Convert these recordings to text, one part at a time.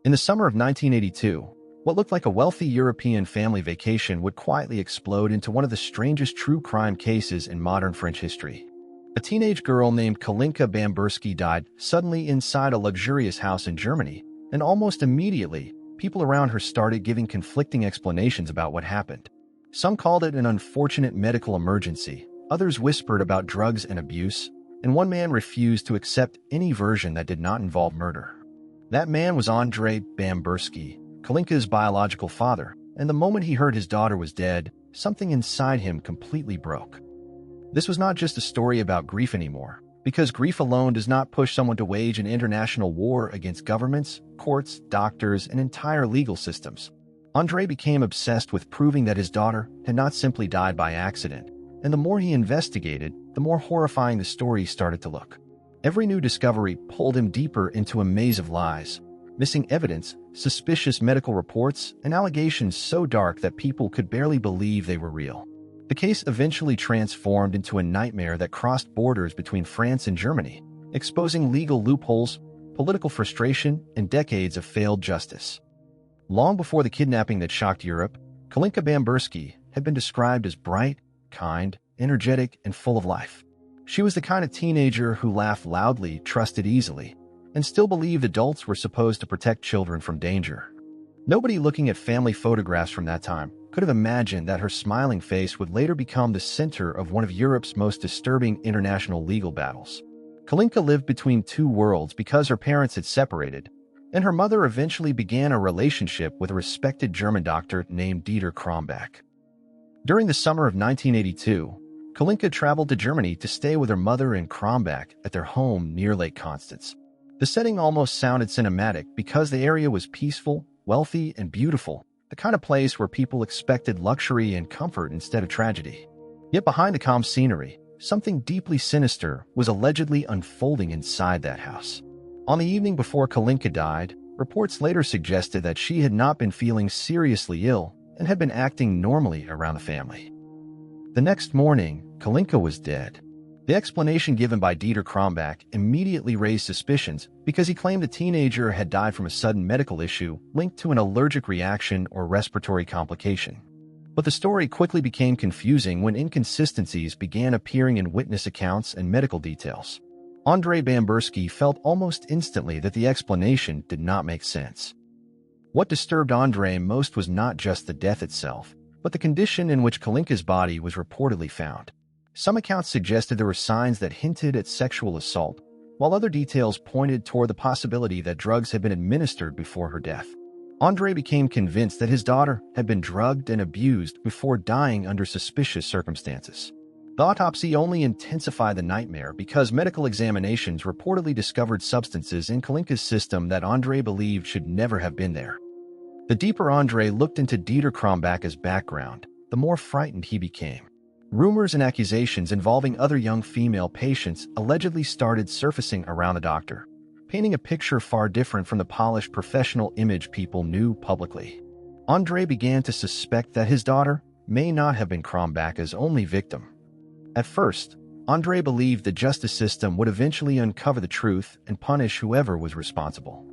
In the summer of 1982, what looked like a wealthy European family vacation would quietly explode into one of the strangest true crime cases in modern French history. A teenage girl named Kalinka Bamberski died suddenly inside a luxurious house in Germany, and almost immediately, people around her started giving conflicting explanations about what happened. Some called it an unfortunate medical emergency, others whispered about drugs and abuse, and one man refused to accept any version that did not involve murder. That man was Andrei Bamberski, Kalinka's biological father, and the moment he heard his daughter was dead, something inside him completely broke. This was not just a story about grief anymore, because grief alone does not push someone to wage an international war against governments, courts, doctors, and entire legal systems. Andrei became obsessed with proving that his daughter had not simply died by accident, and the more he investigated, the more horrifying the story started to look. Every new discovery pulled him deeper into a maze of lies, missing evidence, suspicious medical reports, and allegations so dark that people could barely believe they were real. The case eventually transformed into a nightmare that crossed borders between France and Germany, exposing legal loopholes, political frustration, and decades of failed justice. Long before the kidnapping that shocked Europe, Kalinka Bamberski had been described as bright, kind, energetic, and full of life. She was the kind of teenager who laughed loudly, trusted easily, and still believed adults were supposed to protect children from danger. Nobody looking at family photographs from that time could have imagined that her smiling face would later become the center of one of Europe's most disturbing international legal battles. Kalinka lived between two worlds because her parents had separated, and her mother eventually began a relationship with a respected German doctor named Dieter Krombach. During the summer of 1982, Kalinka traveled to Germany to stay with her mother and Krombach at their home near Lake Constance. The setting almost sounded cinematic because the area was peaceful, wealthy, and beautiful, the kind of place where people expected luxury and comfort instead of tragedy. Yet behind the calm scenery, something deeply sinister was allegedly unfolding inside that house. On the evening before Kalinka died, reports later suggested that she had not been feeling seriously ill and had been acting normally around the family. The next morning, Kalinka was dead. The explanation given by Dieter Krombach immediately raised suspicions because he claimed the teenager had died from a sudden medical issue linked to an allergic reaction or respiratory complication. But the story quickly became confusing when inconsistencies began appearing in witness accounts and medical details. Andrei Bamberski felt almost instantly that the explanation did not make sense. What disturbed Andrei most was not just the death itself, but the condition in which Kalinka's body was reportedly found. Some accounts suggested there were signs that hinted at sexual assault, while other details pointed toward the possibility that drugs had been administered before her death. Andrei became convinced that his daughter had been drugged and abused before dying under suspicious circumstances. The autopsy only intensified the nightmare because medical examinations reportedly discovered substances in Kalinka's system that Andrei believed should never have been there. The deeper Andrei looked into Dieter Krombach's background, the more frightened he became. Rumors and accusations involving other young female patients allegedly started surfacing around the doctor, painting a picture far different from the polished professional image people knew publicly. Andrei began to suspect that his daughter may not have been Krombach's only victim. At first, Andrei believed the justice system would eventually uncover the truth and punish whoever was responsible.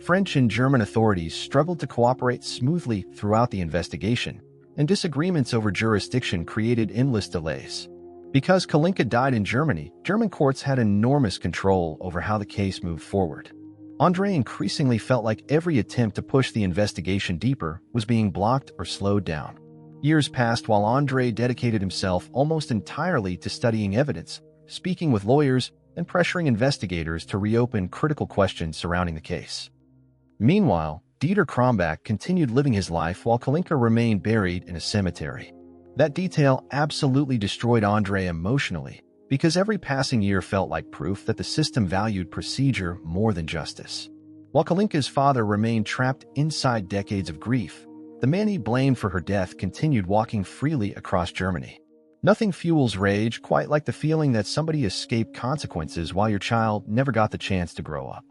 French and German authorities struggled to cooperate smoothly throughout the investigation, and disagreements over jurisdiction created endless delays. Because Kalinka died in Germany, German courts had enormous control over how the case moved forward. Andrei increasingly felt like every attempt to push the investigation deeper was being blocked or slowed down. Years passed while Andrei dedicated himself almost entirely to studying evidence, speaking with lawyers, and pressuring investigators to reopen critical questions surrounding the case. Meanwhile, Dieter Krombach continued living his life while Kalinka remained buried in a cemetery. That detail absolutely destroyed Andrei emotionally, because every passing year felt like proof that the system valued procedure more than justice. While Kalinka's father remained trapped inside decades of grief, the man he blamed for her death continued walking freely across Germany. Nothing fuels rage quite like the feeling that somebody escaped consequences while your child never got the chance to grow up.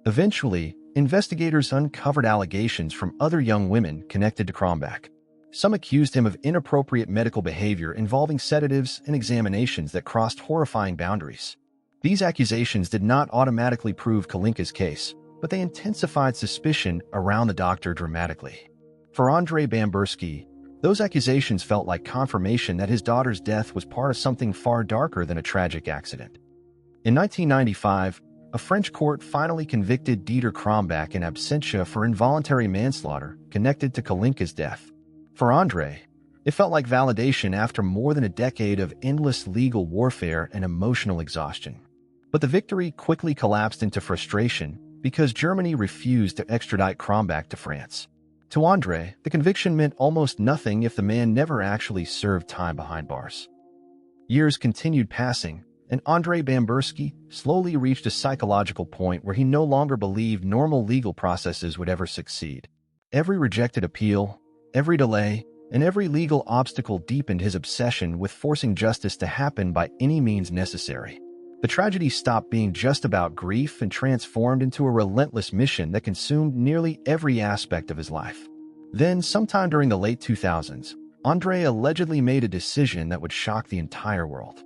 Eventually, investigators uncovered allegations from other young women connected to Krombach. Some accused him of inappropriate medical behavior involving sedatives and examinations that crossed horrifying boundaries. These accusations did not automatically prove Kalinka's case, but they intensified suspicion around the doctor dramatically. For Andrei Bamberski, those accusations felt like confirmation that his daughter's death was part of something far darker than a tragic accident. In 1995, a French court finally convicted Dieter Krombach in absentia for involuntary manslaughter connected to Kalinka's death. For Andrei, it felt like validation after more than a decade of endless legal warfare and emotional exhaustion. But the victory quickly collapsed into frustration because Germany refused to extradite Krombach to France. To Andrei, the conviction meant almost nothing if the man never actually served time behind bars. Years continued passing, and Andrei Bamberski slowly reached a psychological point where he no longer believed normal legal processes would ever succeed. Every rejected appeal, every delay, and every legal obstacle deepened his obsession with forcing justice to happen by any means necessary. The tragedy stopped being just about grief and transformed into a relentless mission that consumed nearly every aspect of his life. Then, sometime during the late 2000s, Andrei allegedly made a decision that would shock the entire world.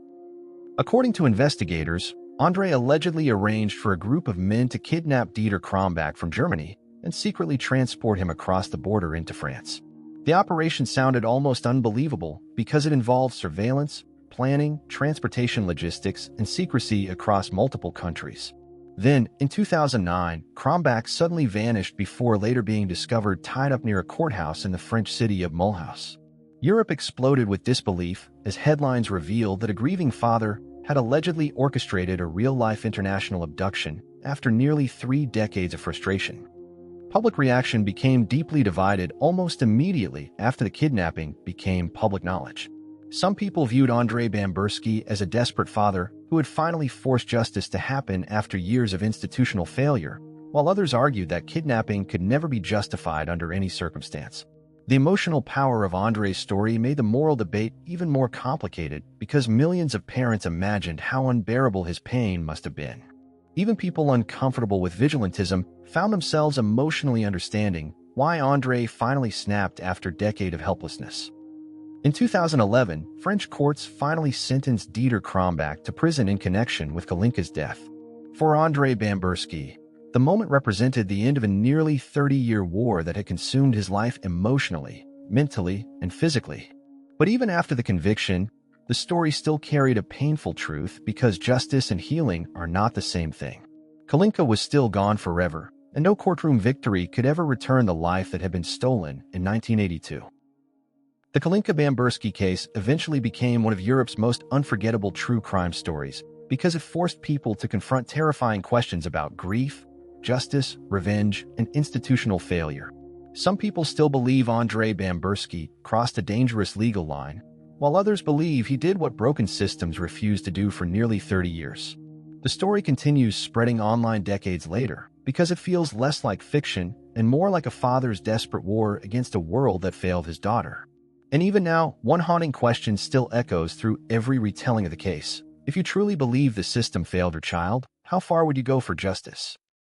According to investigators, Andrei allegedly arranged for a group of men to kidnap Dieter Krombach from Germany and secretly transport him across the border into France. The operation sounded almost unbelievable because it involved surveillance, planning, transportation logistics, and secrecy across multiple countries. Then, in 2009, Krombach suddenly vanished before later being discovered tied up near a courthouse in the French city of Mulhouse. Europe exploded with disbelief as headlines revealed that a grieving father had allegedly orchestrated a real-life international abduction after nearly 3 decades of frustration. Public reaction became deeply divided almost immediately after the kidnapping became public knowledge. Some people viewed Andrei Bamberski as a desperate father who had finally forced justice to happen after years of institutional failure, while others argued that kidnapping could never be justified under any circumstance. The emotional power of Andrei's story made the moral debate even more complicated because millions of parents imagined how unbearable his pain must have been. Even people uncomfortable with vigilantism found themselves emotionally understanding why Andrei finally snapped after a decade of helplessness. In 2011, French courts finally sentenced Dieter Krombach to prison in connection with Kalinka's death. For Andrei Bamberski, the moment represented the end of a nearly 30-year war that had consumed his life emotionally, mentally, and physically. But even after the conviction, the story still carried a painful truth because justice and healing are not the same thing. Kalinka was still gone forever, and no courtroom victory could ever return the life that had been stolen in 1982. The Kalinka Bamberski case eventually became one of Europe's most unforgettable true crime stories because it forced people to confront terrifying questions about grief, justice, revenge, and institutional failure. Some people still believe Andrei Bamberski crossed a dangerous legal line, while others believe he did what broken systems refused to do for nearly 30 years. The story continues spreading online decades later because it feels less like fiction and more like a father's desperate war against a world that failed his daughter. And even now, one haunting question still echoes through every retelling of the case. If you truly believe the system failed your child, how far would you go for justice?